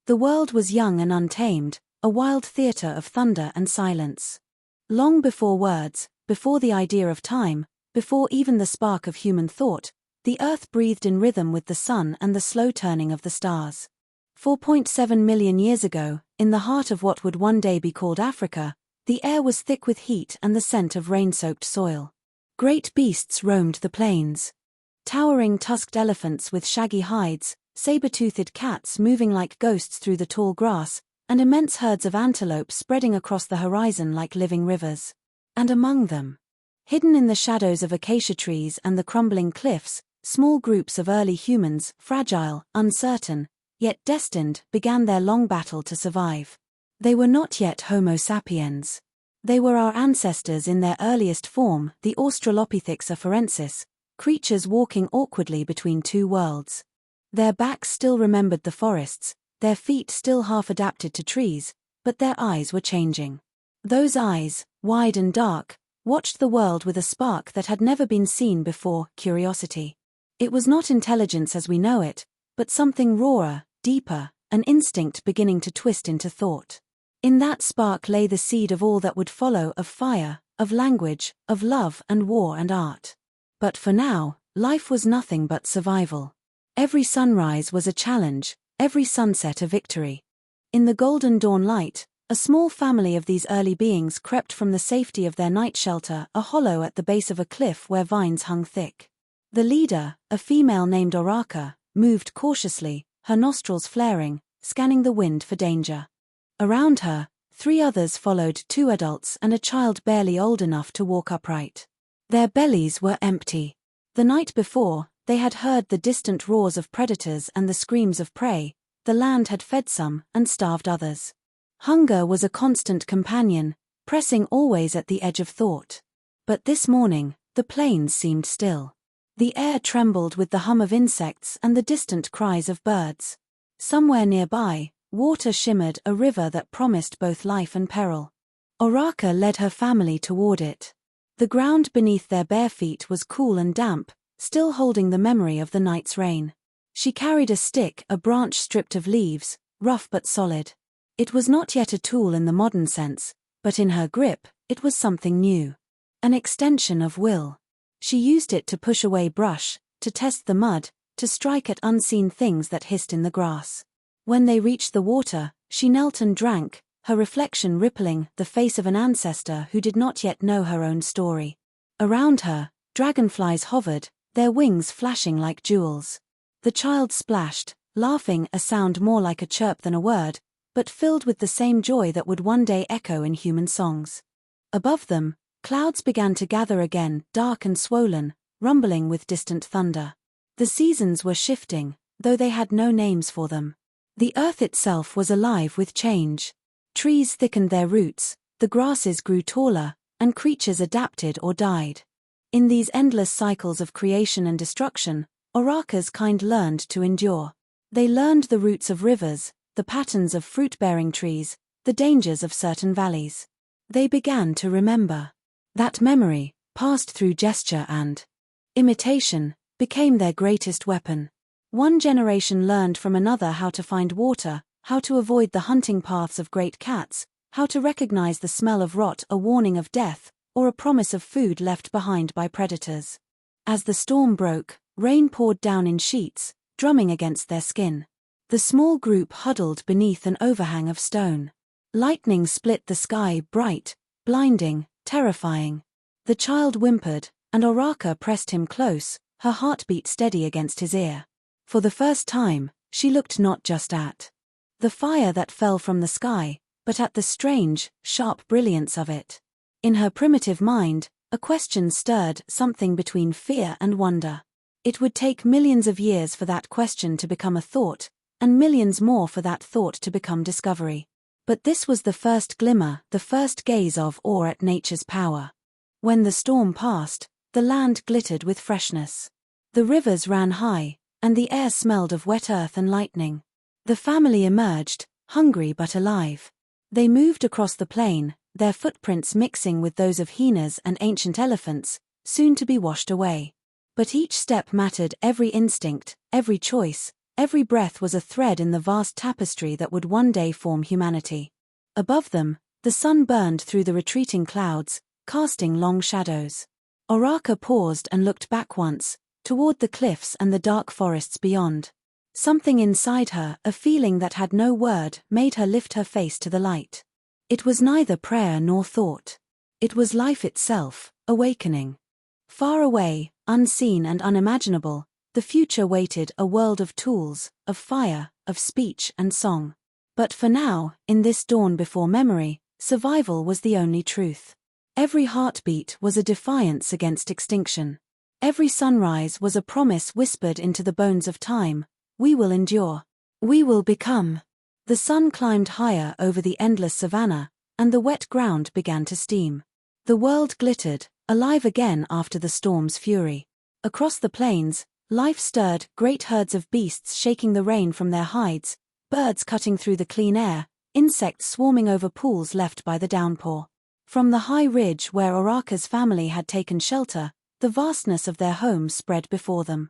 The world was young and untamed, a wild theater of thunder and silence. Long before words, before the idea of time, before even the spark of human thought, the earth breathed in rhythm with the sun and the slow turning of the stars. 4.7 million years ago, in the heart of what would one day be called Africa, the air was thick with heat and the scent of rain-soaked soil. Great beasts roamed the plains. Towering tusked elephants with shaggy hides, saber-toothed cats moving like ghosts through the tall grass, and immense herds of antelope spreading across the horizon like living rivers. And among them, hidden in the shadows of acacia trees and the crumbling cliffs, small groups of early humans, fragile, uncertain, yet destined, began their long battle to survive. They were not yet Homo sapiens. They were our ancestors in their earliest form, the Australopithecus afarensis, creatures walking awkwardly between two worlds. Their backs still remembered the forests, their feet still half adapted to trees, but their eyes were changing. Those eyes, wide and dark, watched the world with a spark that had never been seen before, curiosity. It was not intelligence as we know it, but something rawer, deeper, an instinct beginning to twist into thought. In that spark lay the seed of all that would follow, of fire, of language, of love and war and art. But for now, life was nothing but survival. Every sunrise was a challenge, every sunset a victory. In the golden dawn light, a small family of these early beings crept from the safety of their night shelter, a hollow at the base of a cliff where vines hung thick. The leader, a female named Oraka, moved cautiously, her nostrils flaring, scanning the wind for danger. Around her, 3 others followed, 2 adults and a child barely old enough to walk upright. Their bellies were empty. The night before, they had heard the distant roars of predators and the screams of prey. The land had fed some and starved others. Hunger was a constant companion, pressing always at the edge of thought. But this morning, the plains seemed still. The air trembled with the hum of insects and the distant cries of birds. Somewhere nearby, water shimmered, a river that promised both life and peril. Oraka led her family toward it. The ground beneath their bare feet was cool and damp, still holding the memory of the night's rain. She carried a stick, a branch stripped of leaves, rough but solid. It was not yet a tool in the modern sense, but in her grip, it was something new. An extension of will. She used it to push away brush, to test the mud, to strike at unseen things that hissed in the grass. When they reached the water, she knelt and drank, her reflection rippling, the face of an ancestor who did not yet know her own story. Around her, dragonflies hovered, their wings flashing like jewels. The child splashed, laughing, a sound more like a chirp than a word, but filled with the same joy that would one day echo in human songs. Above them, clouds began to gather again, dark and swollen, rumbling with distant thunder. The seasons were shifting, though they had no names for them. The earth itself was alive with change. Trees thickened their roots, the grasses grew taller, and creatures adapted or died. In these endless cycles of creation and destruction, Oraka's kind learned to endure. They learned the roots of rivers, the patterns of fruit-bearing trees, the dangers of certain valleys. They began to remember. That memory, passed through gesture and imitation, became their greatest weapon. One generation learned from another how to find water, how to avoid the hunting paths of great cats, how to recognize the smell of rot, a warning of death, or a promise of food left behind by predators. As the storm broke, rain poured down in sheets, drumming against their skin. The small group huddled beneath an overhang of stone. Lightning split the sky, bright, blinding, terrifying. The child whimpered, and Oraka pressed him close, her heartbeat steady against his ear. For the first time, she looked not just at the fire that fell from the sky, but at the strange, sharp brilliance of it. In her primitive mind, a question stirred, something between fear and wonder. It would take millions of years for that question to become a thought, and millions more for that thought to become discovery. But this was the first glimmer, the first gaze of awe at nature's power. When the storm passed, the land glittered with freshness. The rivers ran high, and the air smelled of wet earth and lightning. The family emerged, hungry but alive. They moved across the plain, their footprints mixing with those of hyenas and ancient elephants, soon to be washed away. But each step mattered, every instinct, every choice, Every breath was a thread in the vast tapestry that would one day form humanity. Above them, the sun burned through the retreating clouds, casting long shadows. Oraka paused and looked back once, toward the cliffs and the dark forests beyond. Something inside her, a feeling that had no word, made her lift her face to the light. It was neither prayer nor thought. It was life itself, awakening. Far away, unseen and unimaginable, the future waited, a world of tools, of fire, of speech and song. But for now, in this dawn before memory, survival was the only truth. Every heartbeat was a defiance against extinction. Every sunrise was a promise whispered into the bones of time: we will endure. We will become. The sun climbed higher over the endless savanna, and the wet ground began to steam. The world glittered, alive again after the storm's fury. Across the plains, life stirred, great herds of beasts shaking the rain from their hides, birds cutting through the clean air, insects swarming over pools left by the downpour. From the high ridge where Oraka's family had taken shelter, the vastness of their home spread before them.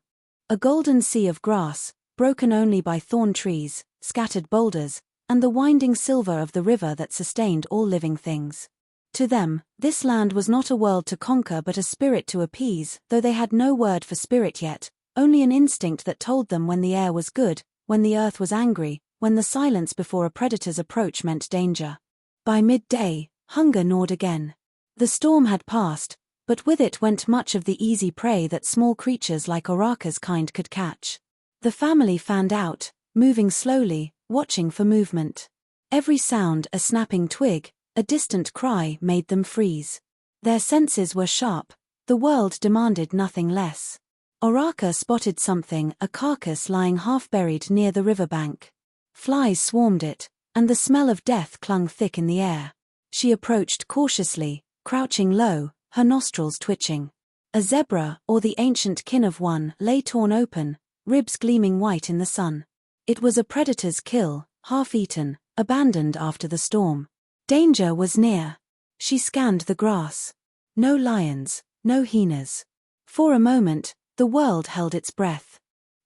A golden sea of grass, broken only by thorn trees, scattered boulders, and the winding silver of the river that sustained all living things. To them, this land was not a world to conquer but a spirit to appease, though they had no word for spirit yet, only an instinct that told them when the air was good, when the earth was angry, when the silence before a predator's approach meant danger. By midday, hunger gnawed again. The storm had passed, but with it went much of the easy prey that small creatures like Oraka's kind could catch. The family fanned out, moving slowly, watching for movement. Every sound, a snapping twig, a distant cry, made them freeze. Their senses were sharp, the world demanded nothing less. Oraka spotted something, a carcass lying half-buried near the riverbank. Flies swarmed it, and the smell of death clung thick in the air. She approached cautiously, crouching low, her nostrils twitching. A zebra, or the ancient kin of one, lay torn open, ribs gleaming white in the sun. It was a predator's kill, half-eaten, abandoned after the storm. Danger was near. She scanned the grass. No lions, no hyenas. For a moment, the world held its breath.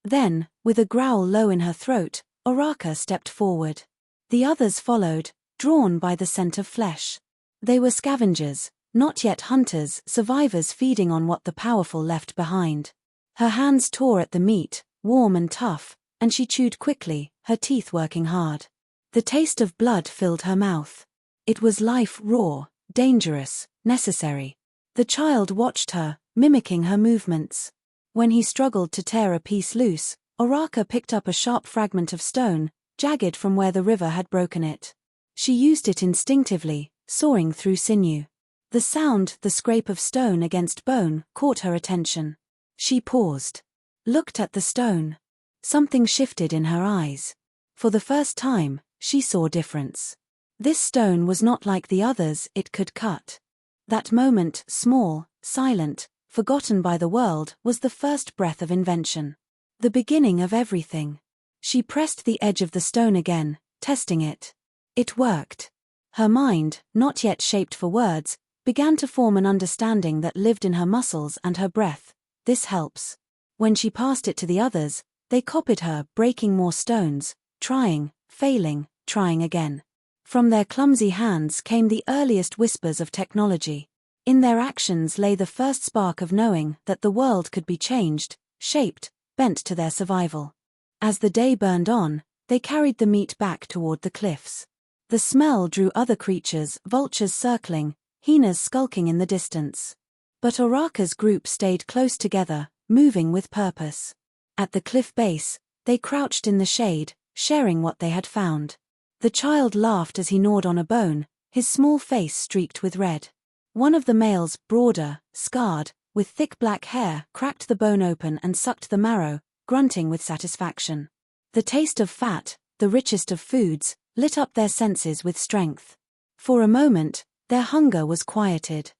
Then, with a growl low in her throat, Oraka stepped forward. The others followed, drawn by the scent of flesh. They were scavengers, not yet hunters, survivors feeding on what the powerful left behind. Her hands tore at the meat, warm and tough, and she chewed quickly, her teeth working hard. The taste of blood filled her mouth. It was life, raw, dangerous, necessary. The child watched her, mimicking her movements. When he struggled to tear a piece loose, Oraka picked up a sharp fragment of stone, jagged from where the river had broken it. She used it instinctively, sawing through sinew. The sound, the scrape of stone against bone, caught her attention. She paused. Looked at the stone. Something shifted in her eyes. For the first time, she saw difference. This stone was not like the others, it could cut. That moment, small, silent, forgotten by the world, was the first breath of invention. The beginning of everything. She pressed the edge of the stone again, testing it. It worked. Her mind, not yet shaped for words, began to form an understanding that lived in her muscles and her breath. This helps. When she passed it to the others, they copied her, breaking more stones, trying, failing, trying again. From their clumsy hands came the earliest whispers of technology. In their actions lay the first spark of knowing that the world could be changed, shaped, bent to their survival. As the day burned on, they carried the meat back toward the cliffs. The smell drew other creatures, vultures circling, hyenas skulking in the distance. But Oraka's group stayed close together, moving with purpose. At the cliff base, they crouched in the shade, sharing what they had found. The child laughed as he gnawed on a bone, his small face streaked with red. One of the males, broader, scarred, with thick black hair, cracked the bone open and sucked the marrow, grunting with satisfaction. The taste of fat, the richest of foods, lit up their senses with strength. For a moment, their hunger was quieted.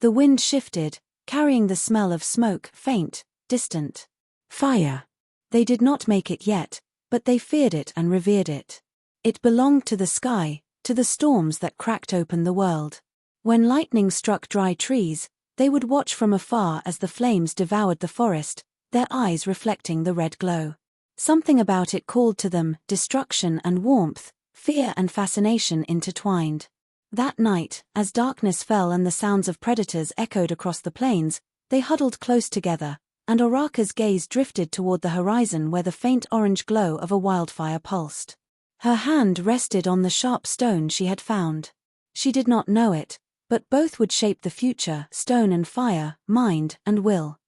The wind shifted, carrying the smell of smoke, faint, distant. Fire. They did not make it yet, but they feared it and revered it. It belonged to the sky, to the storms that cracked open the world. When lightning struck dry trees, they would watch from afar as the flames devoured the forest, their eyes reflecting the red glow. Something about it called to them, destruction and warmth, fear and fascination intertwined. That night, as darkness fell and the sounds of predators echoed across the plains, they huddled close together, and Oraka's gaze drifted toward the horizon where the faint orange glow of a wildfire pulsed. Her hand rested on the sharp stone she had found. She did not know it, but both would shape the future, stone and fire, mind and will.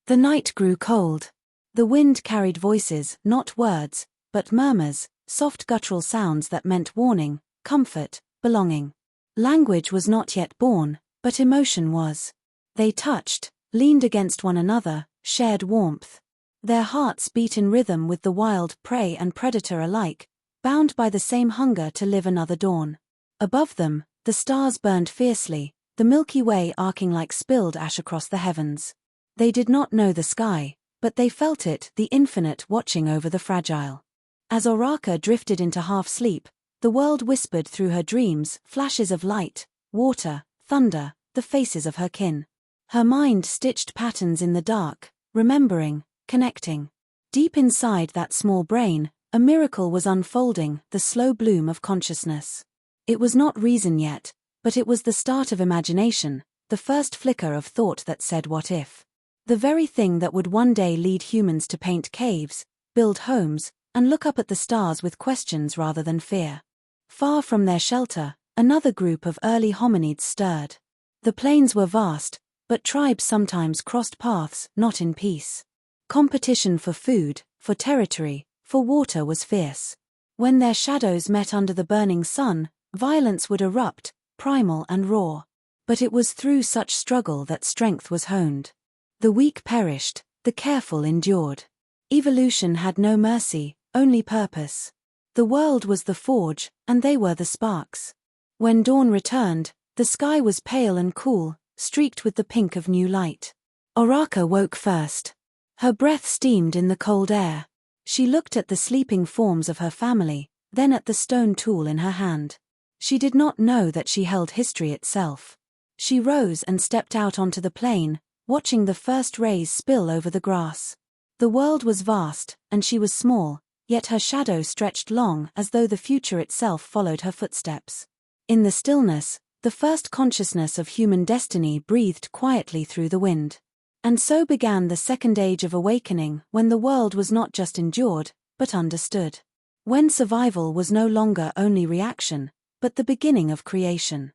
The night grew cold. The wind carried voices, not words, but murmurs, soft guttural sounds that meant warning, comfort, belonging. Language was not yet born, but emotion was. They touched, leaned against one another, shared warmth. Their hearts beat in rhythm with the wild, prey and predator alike, bound by the same hunger to live another dawn. Above them, the stars burned fiercely, the Milky Way arcing like spilled ash across the heavens. They did not know the sky, but they felt it, the infinite watching over the fragile. As Oraka drifted into half-sleep, the world whispered through her dreams, flashes of light, water, thunder, the faces of her kin. Her mind stitched patterns in the dark, remembering, connecting. Deep inside that small brain, a miracle was unfolding, the slow bloom of consciousness. It was not reason yet, but it was the start of imagination, the first flicker of thought that said what if. The very thing that would one day lead humans to paint caves, build homes, and look up at the stars with questions rather than fear. Far from their shelter, another group of early hominids stirred. The plains were vast, but tribes sometimes crossed paths, not in peace. Competition for food, for territory, for water was fierce. When their shadows met under the burning sun, violence would erupt, primal and raw. But it was through such struggle that strength was honed. The weak perished, the careful endured. Evolution had no mercy, only purpose. The world was the forge, and they were the sparks. When dawn returned, the sky was pale and cool, streaked with the pink of new light. Oraka woke first. Her breath steamed in the cold air. She looked at the sleeping forms of her family, then at the stone tool in her hand. She did not know that she held history itself. She rose and stepped out onto the plain, watching the first rays spill over the grass. The world was vast, and she was small, yet her shadow stretched long as though the future itself followed her footsteps. In the stillness, the first consciousness of human destiny breathed quietly through the wind. And so began the second age of awakening, when the world was not just endured, but understood. When survival was no longer only reaction, but the beginning of creation.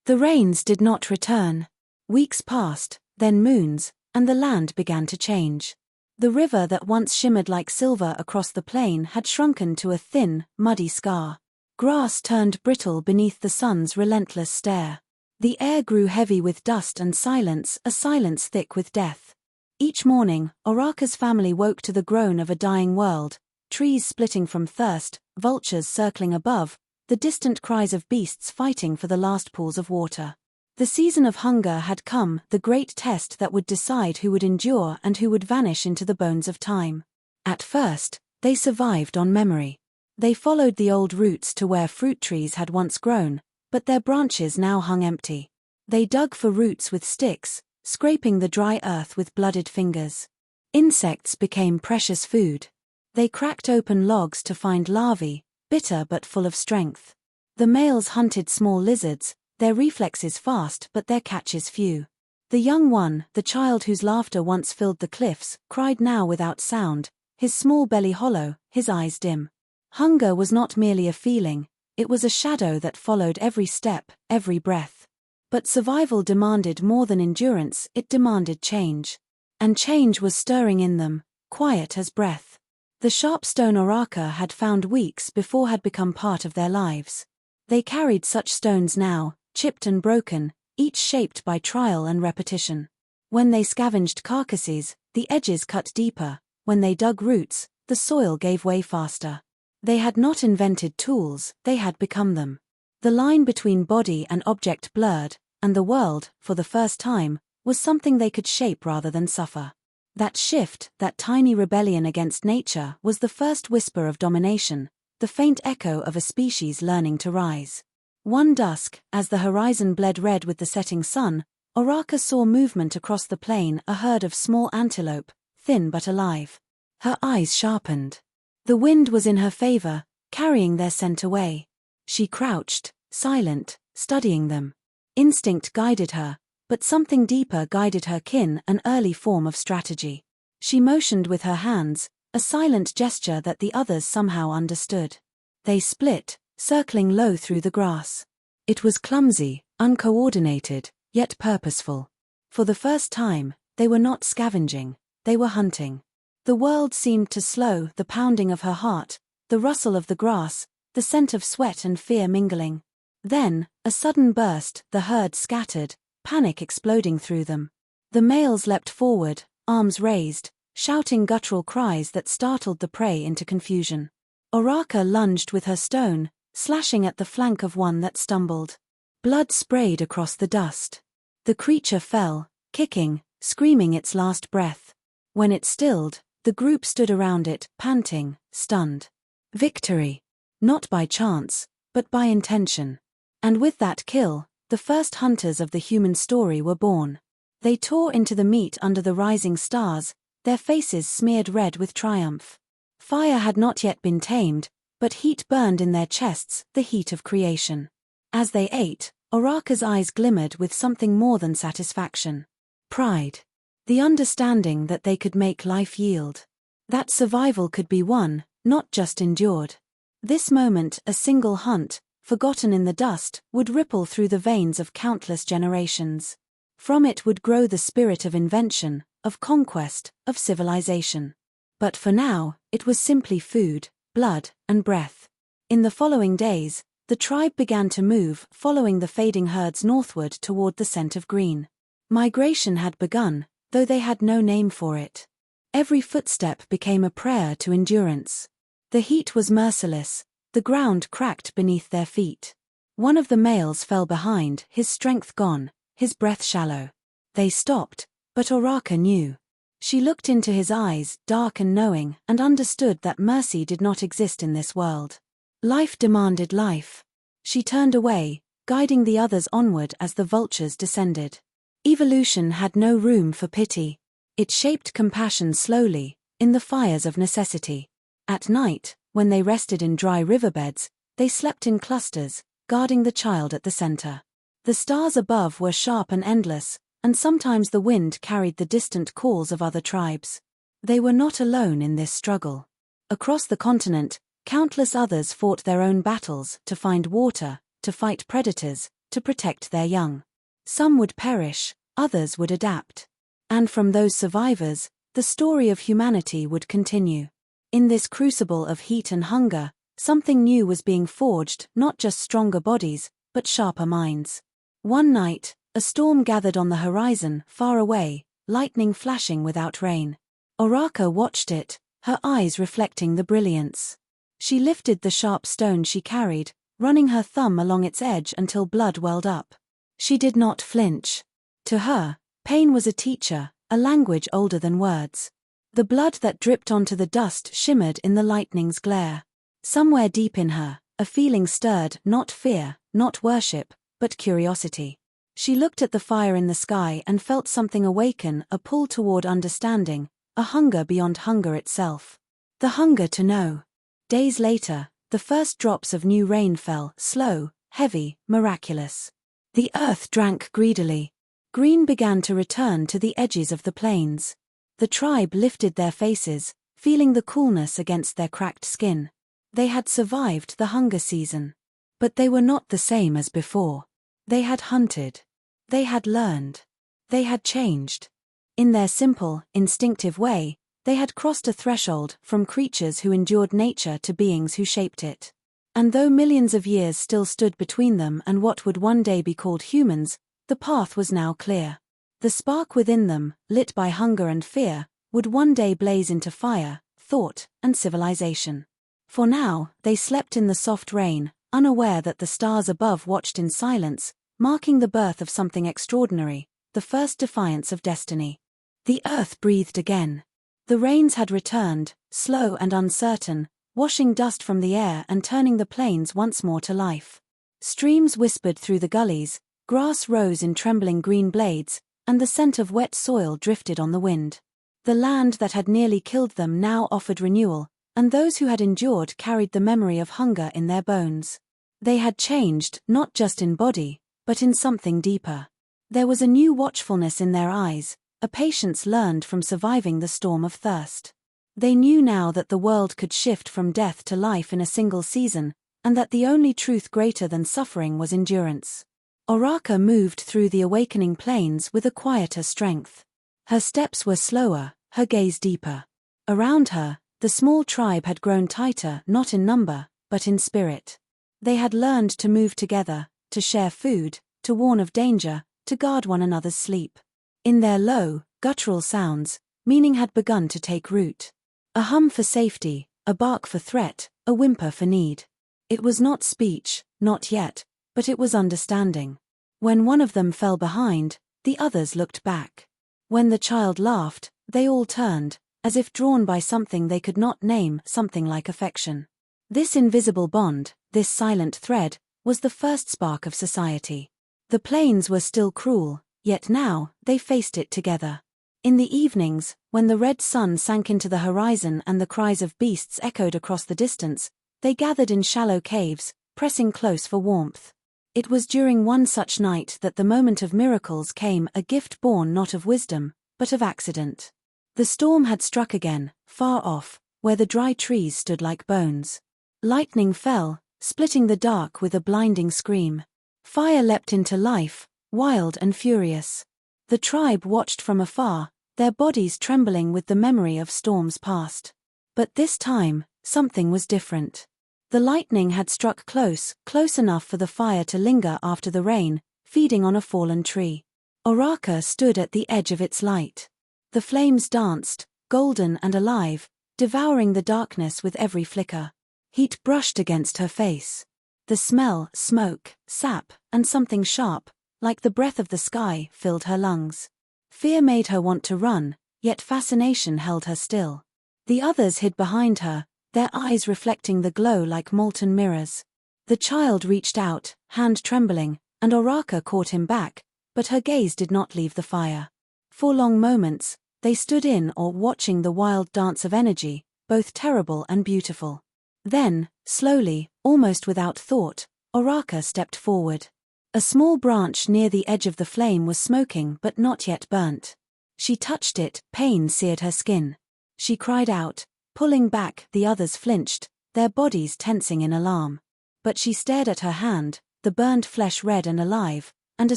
The rains did not return. Weeks passed, then moons, and the land began to change. The river that once shimmered like silver across the plain had shrunken to a thin, muddy scar. Grass turned brittle beneath the sun's relentless stare. The air grew heavy with dust and silence, a silence thick with death. Each morning, Oraka's family woke to the groan of a dying world, trees splitting from thirst, vultures circling above, the distant cries of beasts fighting for the last pools of water. The season of hunger had come, the great test that would decide who would endure and who would vanish into the bones of time. At first, they survived on memory. They followed the old roots to where fruit trees had once grown, but their branches now hung empty. They dug for roots with sticks, scraping the dry earth with blooded fingers. Insects became precious food. They cracked open logs to find larvae, bitter but full of strength. The males hunted small lizards, their reflexes fast but their catches few. The young one, the child whose laughter once filled the cliffs, cried now without sound, his small belly hollow, his eyes dim. Hunger was not merely a feeling, it was a shadow that followed every step, every breath. But survival demanded more than endurance, it demanded change. And change was stirring in them, quiet as breath. The sharp stone Oraka had found weeks before had become part of their lives. They carried such stones now, chipped and broken, each shaped by trial and repetition. When they scavenged carcasses, the edges cut deeper. When they dug roots, the soil gave way faster. They had not invented tools, they had become them. The line between body and object blurred, and the world, for the first time, was something they could shape rather than suffer. That shift, that tiny rebellion against nature, was the first whisper of domination, the faint echo of a species learning to rise. One dusk, as the horizon bled red with the setting sun, Oraka saw movement across the plain, a herd of small antelope, thin but alive. Her eyes sharpened. The wind was in her favor, carrying their scent away. She crouched, silent, studying them. Instinct guided her, but something deeper guided her kin, an early form of strategy. She motioned with her hands, a silent gesture that the others somehow understood. They split, circling low through the grass. It was clumsy, uncoordinated, yet purposeful. For the first time, they were not scavenging, they were hunting. The world seemed to slow, the pounding of her heart, the rustle of the grass, the scent of sweat and fear mingling. Then, a sudden burst, the herd scattered, panic exploding through them. The males leapt forward, arms raised, shouting guttural cries that startled the prey into confusion. Oraka lunged with her stone, slashing at the flank of one that stumbled. Blood sprayed across the dust. The creature fell, kicking, screaming its last breath. When it stilled, the group stood around it, panting, stunned. Victory. Not by chance, but by intention. And with that kill, the first hunters of the human story were born. They tore into the meat under the rising stars, their faces smeared red with triumph. Fire had not yet been tamed, but heat burned in their chests, the heat of creation. As they ate, Oraka's eyes glimmered with something more than satisfaction. Pride. The understanding that they could make life yield. That survival could be won, not just endured. This moment, a single hunt, forgotten in the dust, would ripple through the veins of countless generations. From it would grow the spirit of invention, of conquest, of civilization. But for now, it was simply food, blood, and breath. In the following days, the tribe began to move, following the fading herds northward toward the scent of green. Migration had begun, though they had no name for it. Every footstep became a prayer to endurance. The heat was merciless, the ground cracked beneath their feet. One of the males fell behind, his strength gone, his breath shallow. They stopped, but Oraka knew. She looked into his eyes, dark and knowing, and understood that mercy did not exist in this world. Life demanded life. She turned away, guiding the others onward as the vultures descended. Evolution had no room for pity. It shaped compassion slowly, in the fires of necessity. At night, when they rested in dry riverbeds, they slept in clusters, guarding the child at the center. The stars above were sharp and endless, and sometimes the wind carried the distant calls of other tribes. They were not alone in this struggle. Across the continent, countless others fought their own battles to find water, to fight predators, to protect their young. Some would perish, others would adapt. And from those survivors, the story of humanity would continue. In this crucible of heat and hunger, something new was being forged, not just stronger bodies, but sharper minds. One night, a storm gathered on the horizon, far away, lightning flashing without rain. Oraka watched it, her eyes reflecting the brilliance. She lifted the sharp stone she carried, running her thumb along its edge until blood welled up. She did not flinch. To her, pain was a teacher, a language older than words. The blood that dripped onto the dust shimmered in the lightning's glare. Somewhere deep in her, a feeling stirred, not fear, not worship, but curiosity. She looked at the fire in the sky and felt something awaken, a pull toward understanding, a hunger beyond hunger itself. The hunger to know. Days later, the first drops of new rain fell, slow, heavy, miraculous. The earth drank greedily. Green began to return to the edges of the plains. The tribe lifted their faces, feeling the coolness against their cracked skin. They had survived the hunger season. But they were not the same as before. They had hunted. They had learned. They had changed. In their simple, instinctive way, they had crossed a threshold from creatures who endured nature to beings who shaped it. And though millions of years still stood between them and what would one day be called humans, the path was now clear. The spark within them, lit by hunger and fear, would one day blaze into fire, thought, and civilization. For now, they slept in the soft rain, unaware that the stars above watched in silence, marking the birth of something extraordinary, the first defiance of destiny. The earth breathed again. The rains had returned, slow and uncertain, washing dust from the air and turning the plains once more to life. Streams whispered through the gullies, grass rose in trembling green blades, and the scent of wet soil drifted on the wind. The land that had nearly killed them now offered renewal, and those who had endured carried the memory of hunger in their bones. They had changed, not just in body, but in something deeper. There was a new watchfulness in their eyes, a patience learned from surviving the storm of thirst. They knew now that the world could shift from death to life in a single season, and that the only truth greater than suffering was endurance. Oraka moved through the awakening plains with a quieter strength. Her steps were slower, her gaze deeper. Around her, the small tribe had grown tighter, not in number, but in spirit. They had learned to move together, to share food, to warn of danger, to guard one another's sleep. In their low, guttural sounds, meaning had begun to take root. A hum for safety, a bark for threat, a whimper for need. It was not speech, not yet, but it was understanding. When one of them fell behind, the others looked back. When the child laughed, they all turned, as if drawn by something they could not name, something like affection. This invisible bond, this silent thread, was the first spark of society. The plains were still cruel, yet now, they faced it together. In the evenings, when the red sun sank into the horizon and the cries of beasts echoed across the distance, they gathered in shallow caves, pressing close for warmth. It was during one such night that the moment of miracles came, a gift born not of wisdom, but of accident. The storm had struck again, far off, where the dry trees stood like bones. Lightning fell, splitting the dark with a blinding scream. Fire leapt into life, wild and furious. The tribe watched from afar, their bodies trembling with the memory of storms past. But this time, something was different. The lightning had struck close, close enough for the fire to linger after the rain, feeding on a fallen tree. Oraka stood at the edge of its light. The flames danced, golden and alive, devouring the darkness with every flicker. Heat brushed against her face. The smell, smoke, sap, and something sharp, like the breath of the sky, filled her lungs. Fear made her want to run, yet fascination held her still. The others hid behind her, their eyes reflecting the glow like molten mirrors. The child reached out, hand trembling, and Oraka caught him back, but her gaze did not leave the fire. For long moments, they stood in awe, watching the wild dance of energy, both terrible and beautiful. Then, slowly, almost without thought, Oraka stepped forward. A small branch near the edge of the flame was smoking but not yet burnt. She touched it, pain seared her skin. She cried out, pulling back. The others flinched, their bodies tensing in alarm. But she stared at her hand, the burned flesh red and alive, and a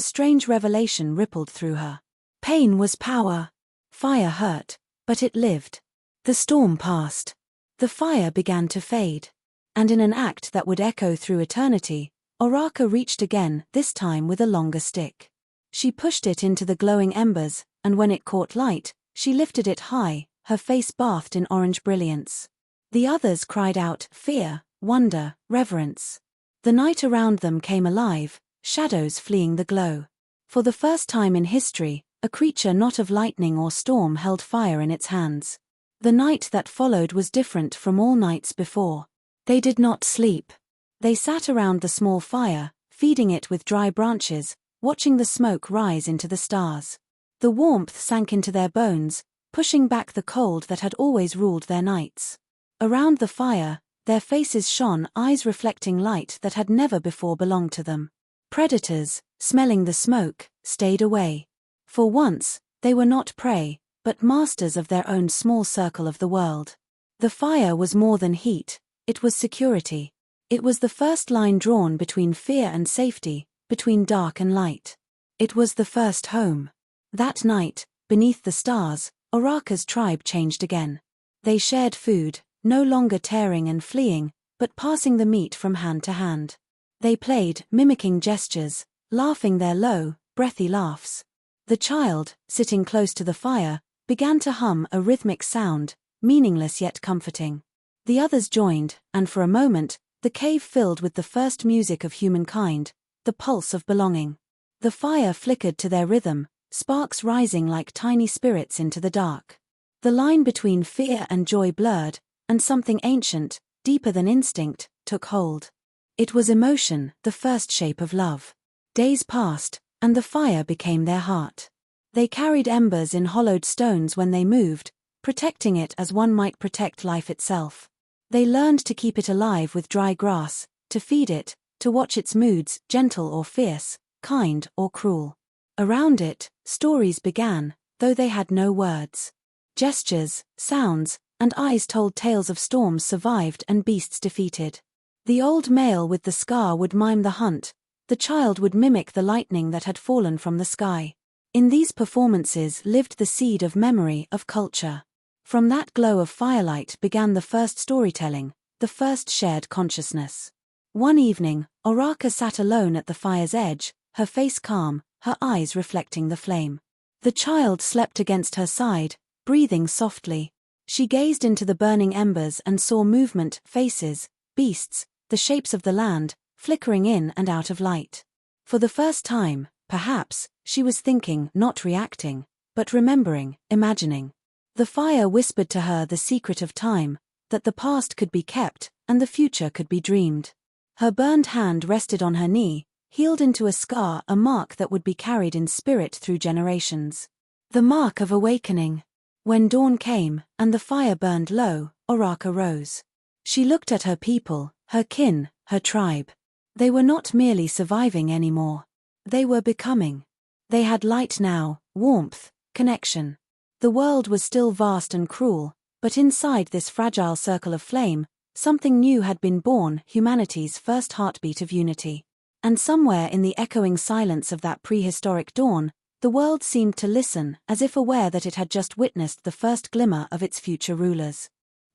strange revelation rippled through her. Pain was power. Fire hurt, but it lived. The storm passed. The fire began to fade. And in an act that would echo through eternity, Oraka reached again, this time with a longer stick. She pushed it into the glowing embers, and when it caught light, she lifted it high, her face bathed in orange brilliance. The others cried out, fear, wonder, reverence. The night around them came alive, shadows fleeing the glow. For the first time in history, a creature not of lightning or storm held fire in its hands. The night that followed was different from all nights before. They did not sleep. They sat around the small fire, feeding it with dry branches, watching the smoke rise into the stars. The warmth sank into their bones, pushing back the cold that had always ruled their nights. Around the fire, their faces shone, eyes reflecting light that had never before belonged to them. Predators, smelling the smoke, stayed away. For once, they were not prey, but masters of their own small circle of the world. The fire was more than heat, it was security. It was the first line drawn between fear and safety, between dark and light. It was the first home. That night, beneath the stars, Oraka's tribe changed again. They shared food, no longer tearing and fleeing, but passing the meat from hand to hand. They played, mimicking gestures, laughing their low, breathy laughs. The child, sitting close to the fire, began to hum a rhythmic sound, meaningless yet comforting. The others joined, and for a moment, the cave filled with the first music of humankind, the pulse of belonging. The fire flickered to their rhythm, sparks rising like tiny spirits into the dark. The line between fear and joy blurred, and something ancient, deeper than instinct, took hold. It was emotion, the first shape of love. Days passed, and the fire became their heart. They carried embers in hollowed stones when they moved, protecting it as one might protect life itself. They learned to keep it alive with dry grass, to feed it, to watch its moods, gentle or fierce, kind or cruel. Around it, stories began, though they had no words. Gestures, sounds, and eyes told tales of storms survived and beasts defeated. The old male with the scar would mime the hunt, the child would mimic the lightning that had fallen from the sky. In these performances lived the seed of memory, of culture. From that glow of firelight began the first storytelling, the first shared consciousness. One evening, Oraka sat alone at the fire's edge, her face calm, her eyes reflecting the flame. The child slept against her side, breathing softly. She gazed into the burning embers and saw movement, faces, beasts, the shapes of the land, flickering in and out of light. For the first time, perhaps, she was thinking, not reacting, but remembering, imagining. The fire whispered to her the secret of time, that the past could be kept, and the future could be dreamed. Her burned hand rested on her knee, healed into a scar, a mark that would be carried in spirit through generations. The mark of awakening. When dawn came, and the fire burned low, Oraka rose. She looked at her people, her kin, her tribe. They were not merely surviving anymore. They were becoming. They had light now, warmth, connection. The world was still vast and cruel, but inside this fragile circle of flame, something new had been born, humanity's first heartbeat of unity. And somewhere in the echoing silence of that prehistoric dawn, the world seemed to listen, as if aware that it had just witnessed the first glimmer of its future rulers.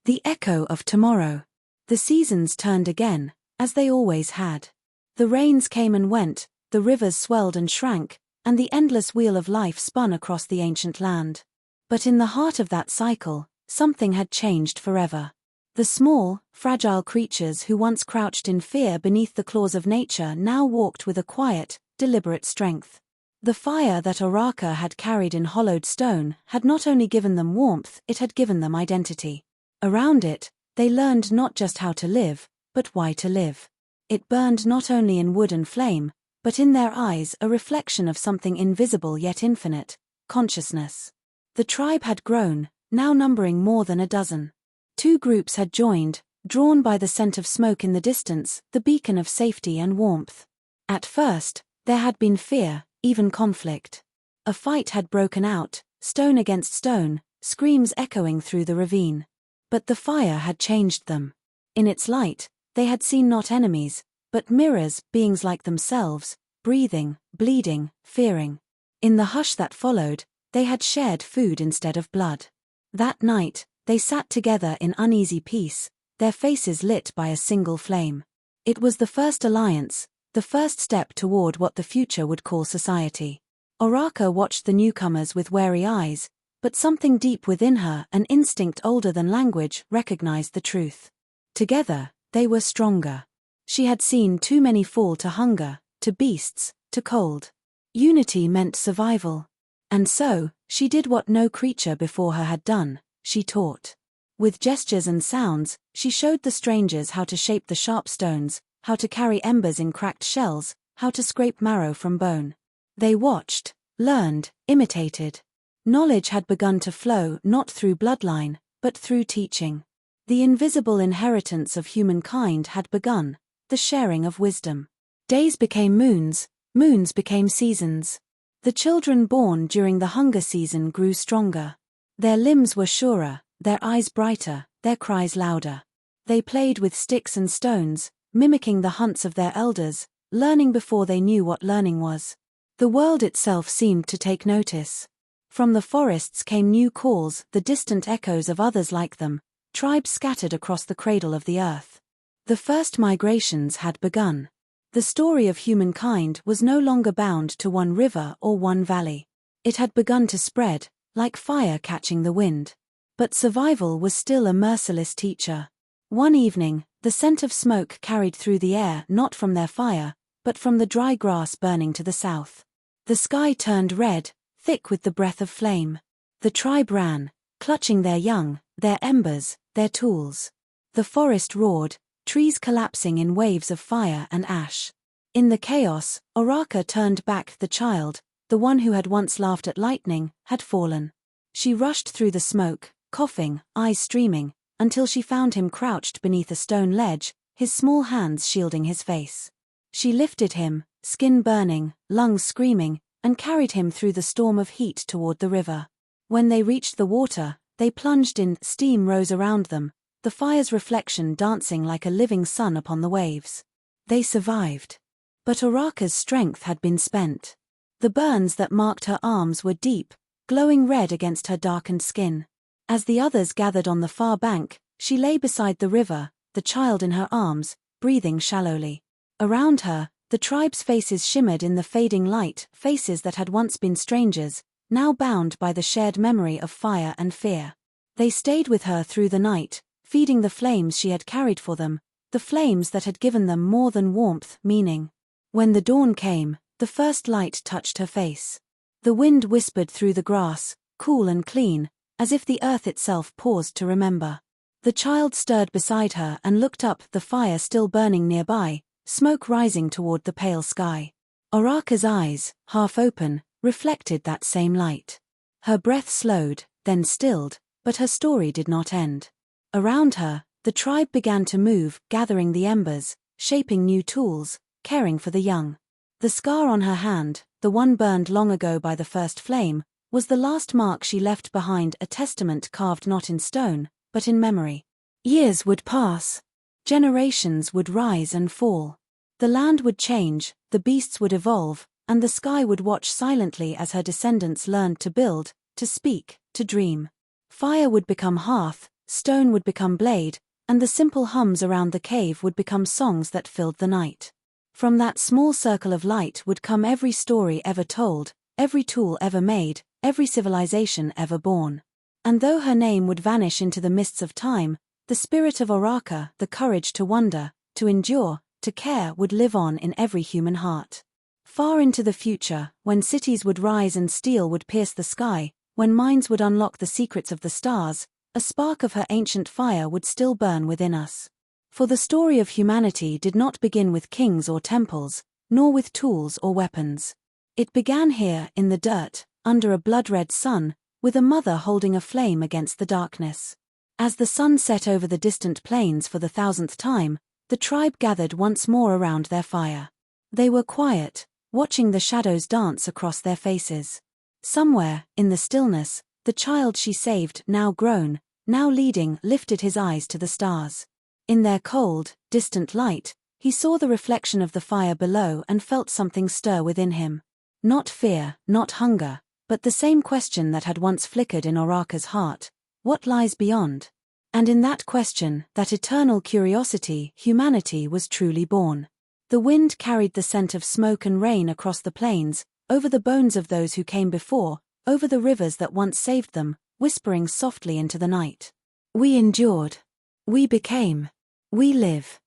The echo of tomorrow. The seasons turned again, as they always had. The rains came and went, the rivers swelled and shrank, and the endless wheel of life spun across the ancient land. But in the heart of that cycle, something had changed forever. The small, fragile creatures who once crouched in fear beneath the claws of nature now walked with a quiet, deliberate strength. The fire that Oraka had carried in hollowed stone had not only given them warmth, it had given them identity. Around it, they learned not just how to live, but why to live. It burned not only in wood and flame, but in their eyes a reflection of something invisible yet infinite, consciousness. The tribe had grown, now numbering more than a dozen. Two groups had joined, drawn by the scent of smoke in the distance, the beacon of safety and warmth. At first, there had been fear, even conflict. A fight had broken out, stone against stone, screams echoing through the ravine. But the fire had changed them. In its light, they had seen not enemies, but mirrors, beings like themselves, breathing, bleeding, fearing. In the hush that followed, they had shared food instead of blood. That night, they sat together in uneasy peace, their faces lit by a single flame. It was the first alliance, the first step toward what the future would call society. Oraka watched the newcomers with wary eyes, but something deep within her, an instinct older than language, recognized the truth. Together, they were stronger. She had seen too many fall to hunger, to beasts, to cold. Unity meant survival. And so, she did what no creature before her had done, she taught. With gestures and sounds, she showed the strangers how to shape the sharp stones, how to carry embers in cracked shells, how to scrape marrow from bone. They watched, learned, imitated. Knowledge had begun to flow not through bloodline, but through teaching. The invisible inheritance of humankind had begun, the sharing of wisdom. Days became moons, moons became seasons. The children born during the hunger season grew stronger. Their limbs were surer, their eyes brighter, their cries louder. They played with sticks and stones, mimicking the hunts of their elders, learning before they knew what learning was. The world itself seemed to take notice. From the forests came new calls, the distant echoes of others like them, tribes scattered across the cradle of the earth. The first migrations had begun. The story of humankind was no longer bound to one river or one valley. It had begun to spread, like fire catching the wind. But survival was still a merciless teacher. One evening, the scent of smoke carried through the air not from their fire, but from the dry grass burning to the south. The sky turned red, thick with the breath of flame. The tribe ran, clutching their young, their embers, their tools. The forest roared, trees collapsing in waves of fire and ash. In the chaos, Oraka turned back. The child, the one who had once laughed at lightning, had fallen. She rushed through the smoke, coughing, eyes streaming, until she found him crouched beneath a stone ledge, his small hands shielding his face. She lifted him, skin burning, lungs screaming, and carried him through the storm of heat toward the river. When they reached the water, they plunged in. Steam rose around them, the fire's reflection dancing like a living sun upon the waves. They survived. But Oraka's strength had been spent. The burns that marked her arms were deep, glowing red against her darkened skin. As the others gathered on the far bank, she lay beside the river, the child in her arms, breathing shallowly. Around her, the tribe's faces shimmered in the fading light, faces that had once been strangers, now bound by the shared memory of fire and fear. They stayed with her through the night, feeding the flames she had carried for them, the flames that had given them more than warmth, meaning. When the dawn came, the first light touched her face. The wind whispered through the grass, cool and clean, as if the earth itself paused to remember. The child stirred beside her and looked up, the fire still burning nearby, smoke rising toward the pale sky. Oraka's eyes, half open, reflected that same light. Her breath slowed, then stilled, but her story did not end. Around her, the tribe began to move, gathering the embers, shaping new tools, caring for the young. The scar on her hand, the one burned long ago by the first flame, was the last mark she left behind, a testament carved not in stone, but in memory. Years would pass. Generations would rise and fall. The land would change, the beasts would evolve, and the sky would watch silently as her descendants learned to build, to speak, to dream. Fire would become hearth, stone would become blade, and the simple hums around the cave would become songs that filled the night. From that small circle of light would come every story ever told, every tool ever made, every civilization ever born. And though her name would vanish into the mists of time, the spirit of Oraka, the courage to wonder, to endure, to care, would live on in every human heart. Far into the future, when cities would rise and steel would pierce the sky, when minds would unlock the secrets of the stars, a spark of her ancient fire would still burn within us. For the story of humanity did not begin with kings or temples, nor with tools or weapons. It began here, in the dirt, under a blood-red sun, with a mother holding a flame against the darkness. As the sun set over the distant plains for the 1000th time, the tribe gathered once more around their fire. They were quiet, watching the shadows dance across their faces. Somewhere, in the stillness, the child she saved, now grown, now leading, lifted his eyes to the stars. In their cold, distant light, he saw the reflection of the fire below and felt something stir within him. Not fear, not hunger, but the same question that had once flickered in Oraka's heart: what lies beyond? And in that question, that eternal curiosity, humanity was truly born. The wind carried the scent of smoke and rain across the plains, over the bones of those who came before, over the rivers that once saved them, whispering softly into the night. We endured. We became. We live.